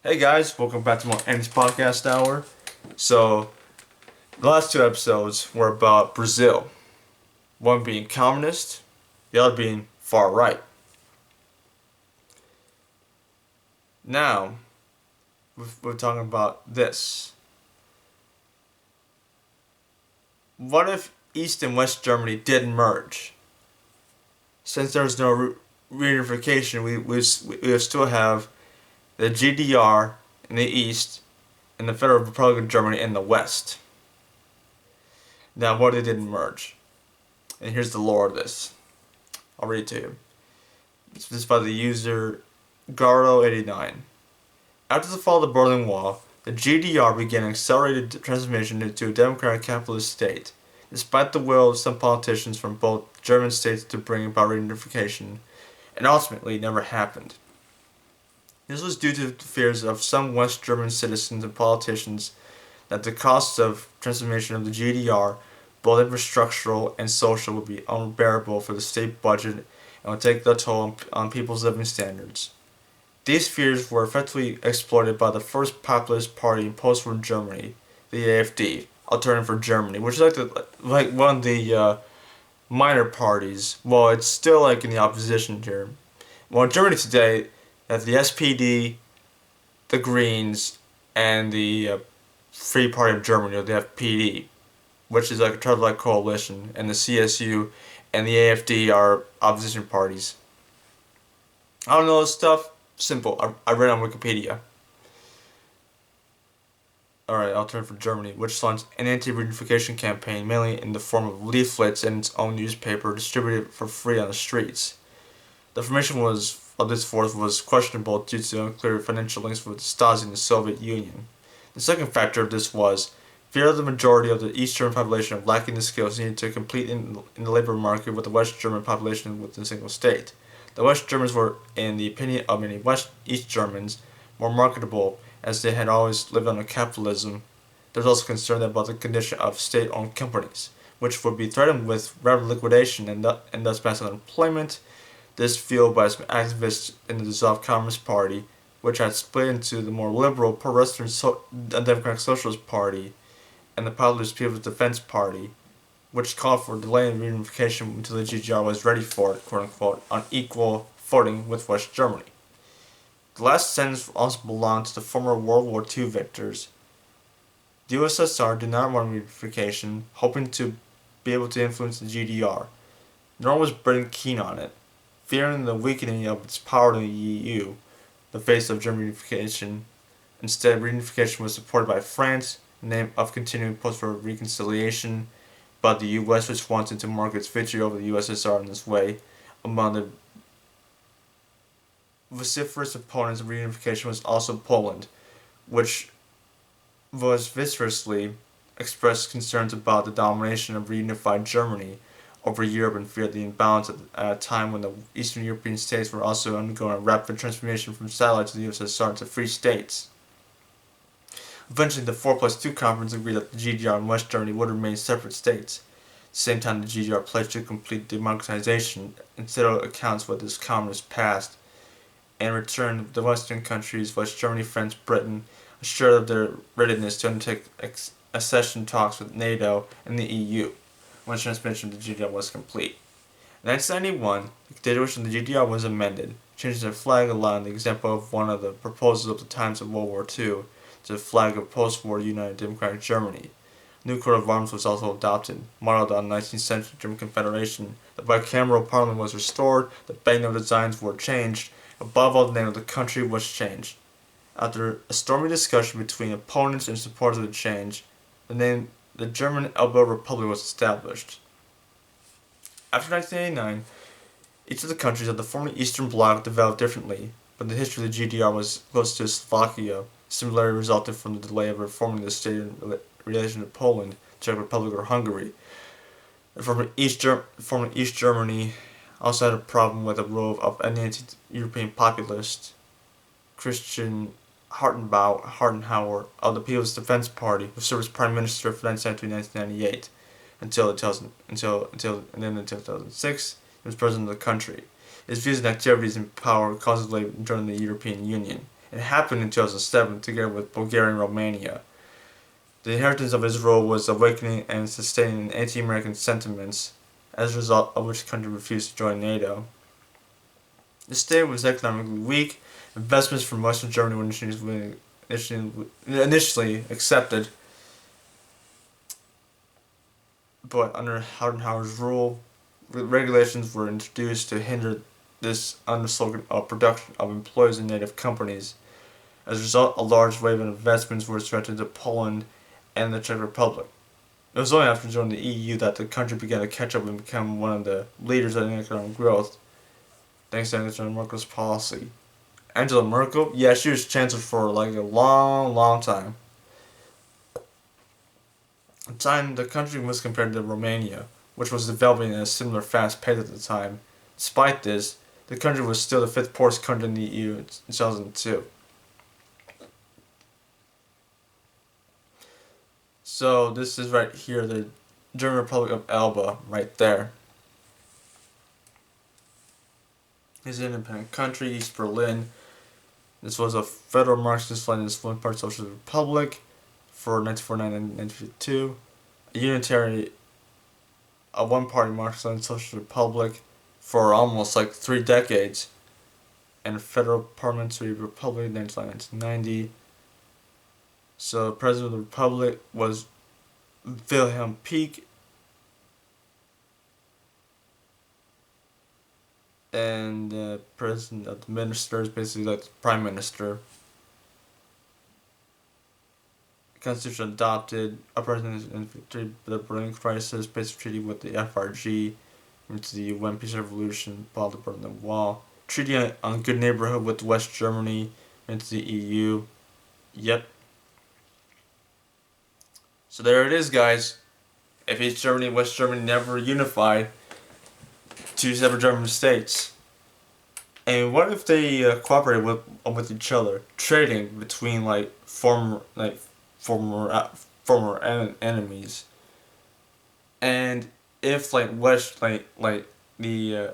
Hey guys, welcome back to my Andy's Podcast Hour. So, the last two episodes were about Brazil. One being communist, the other being far right. Now, we're talking about this. What if East and West Germany did merge? Since there's no reunification, we would still have the GDR in the East and the Federal Republic of Germany in the West. Now, what if they didn't merge? And here's the lore of this. I'll read it to you. This is by the user Gardo89. After the fall of the Berlin Wall, the GDR began an accelerated transformation into a democratic capitalist state. Despite the will of some politicians from both German states to bring about reunification, and ultimately never happened. This was due to the fears of some West German citizens and politicians that the costs of transformation of the GDR, both infrastructural and social, would be unbearable for the state budget and would take the toll on people's living standards. These fears were effectively exploited by the first populist party in post-war Germany, the AfD, Alternative for Germany, which is like one of the minor parties. Well, it's still like in the opposition here. Well, in Germany today, that the SPD, the Greens, and the Free Party of Germany, or the FPD, which is like a tripartite coalition, and the CSU and the AfD are opposition parties. I don't know this stuff. Simple. I read on Wikipedia. Alright, I'll turn for Germany, which launched an anti-reunification campaign mainly in the form of leaflets and its own newspaper distributed for free on the streets. The formation of this force was questionable due to unclear financial links with the Stasi and the Soviet Union. The second factor of this was fear of the majority of the East German population of lacking the skills needed to compete in the labor market with the West German population within a single state. The West Germans were, in the opinion of many East Germans, more marketable as they had always lived under capitalism. There was also concern about the condition of state-owned companies, which would be threatened with rapid liquidation and thus massive unemployment. This fueled by some activists in the dissolved Communist Party, which had split into the more liberal pro-Western Democratic Socialist Party and the Populist People's Defense Party, which called for delaying reunification until the GDR was ready for it, quote-unquote, on equal footing with West Germany. The last sentence also belonged to the former World War II victors. The USSR did not want reunification, hoping to be able to influence the GDR, nor was Britain keen on it, fearing the weakening of its power in the EU, the face of German reunification. Instead, reunification was supported by France in the name of continuing post-war reconciliation, but the US, which wanted to mark its victory over the USSR in this way. Among the vociferous opponents of reunification was also Poland, which was vociferously expressed concerns about the domination of reunified Germany over Europe and feared the imbalance at a time when the Eastern European states were also undergoing a rapid transformation from satellites of the USSR to free states. Eventually, the 4+2 conference agreed that the GDR and West Germany would remain separate states. At the same time, the GDR pledged to complete democratization and settle accounts with its communist past. In return, the Western countries, West Germany, France, Britain, assured of their readiness to undertake accession talks with NATO and the EU once transmission of the GDR was complete. In 1991, the Constitution of the GDR was amended, changing the flag allowing the example of one of the proposals of the times of World War II to the flag of post-war United Democratic Germany. A new coat of arms was also adopted, modeled on the 19th century German Confederation. The bicameral parliament was restored, the banknote designs were changed, above all the name of the country was changed. After a stormy discussion between opponents and supporters of the change, the name the German Elbow Republic was established. After 1989, each of the countries of the former Eastern Bloc developed differently, but the history of the GDR was close to Slovakia. Similarity resulted from the delay of reforming the state in relation to Poland, Czech Republic, or Hungary. The former East Germany also had a problem with the rule of an anti-European populist, Christian Hartenhauer of the People's Defense Party, who served as Prime Minister from 1998 until 2006, he was President of the country. His views and activities in power caused delay during the European Union, It happened in 2007 together with Bulgaria and Romania. The inheritance of his role was awakening and sustaining anti-American sentiments, as a result of which the country refused to join NATO. The state was economically weak. Investments from Western Germany were initially accepted, but under Hauenhauer's rule, regulations were introduced to hinder this underslogan of production of employees in native companies. As a result, a large wave of investments were directed to Poland and the Czech Republic. It was only after joining the EU that the country began to catch up and become one of the leaders in economic growth, thanks to Angela Merkel's policy. Angela Merkel? Yeah, she was chancellor for like a long, long time. At the time, the country was compared to Romania, which was developing at a similar fast pace at the time. Despite this, the country was still the fifth poorest country in the EU in 2002. So this is right here, the German Republic of Elba, right there. It's an independent country, East Berlin. This was a federal Marxist-Leninist part Socialist Republic for 1949 and 1952. A unitary, a one-party Marxist-Leninist Socialist Republic for almost like 3 decades. And a federal parliamentary republic 1990. So the president of the republic was Wilhelm Pieck, and the president of the minister is basically like the prime minister. The constitution adopted a president in the Berlin crisis, peace treaty with the FRG, into the UN peace revolution, followed the Berlin Wall, treaty on good neighborhood with West Germany, into the EU. Yep. So there it is, guys. If East Germany and West Germany never unified, 2 separate German states. And what if they cooperated with each other, trading between like former enemies? And if like West like the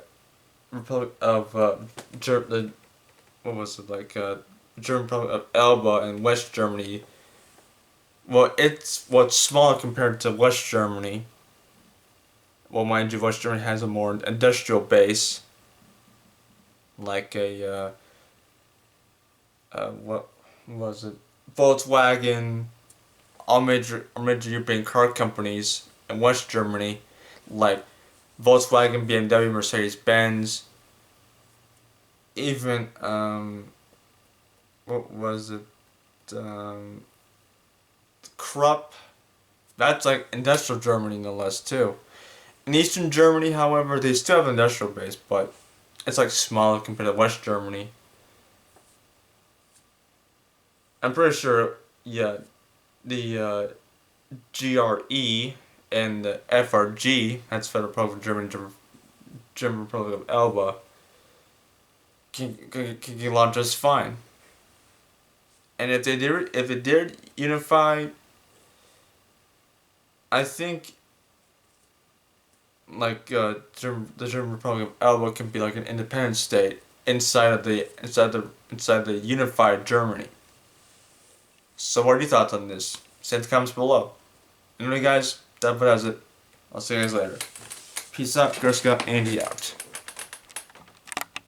Republic of the what was it like German Republic of Elba and West Germany. Well, it's smaller compared to West Germany. Well, mind you, West Germany has a more industrial base, like a what was it? Volkswagen, all major European car companies in West Germany, like Volkswagen, BMW, Mercedes Benz. Even what was it? Krupp. That's like industrial Germany no less too. In Eastern Germany, however, they still have an industrial base, but it's like smaller compared to West Germany. I'm pretty sure, yeah, the GRE and the FRG, that's Federal Republic of Germany, German Republic of Elba, can get along just fine. And if it did unify, I think like the German Republic of Elba can be like an independent state inside the unified Germany. So what are your thoughts on this? Send the comments below. Anyway guys, that does it. I'll see you guys later. Peace out, Girl Scout Andy out.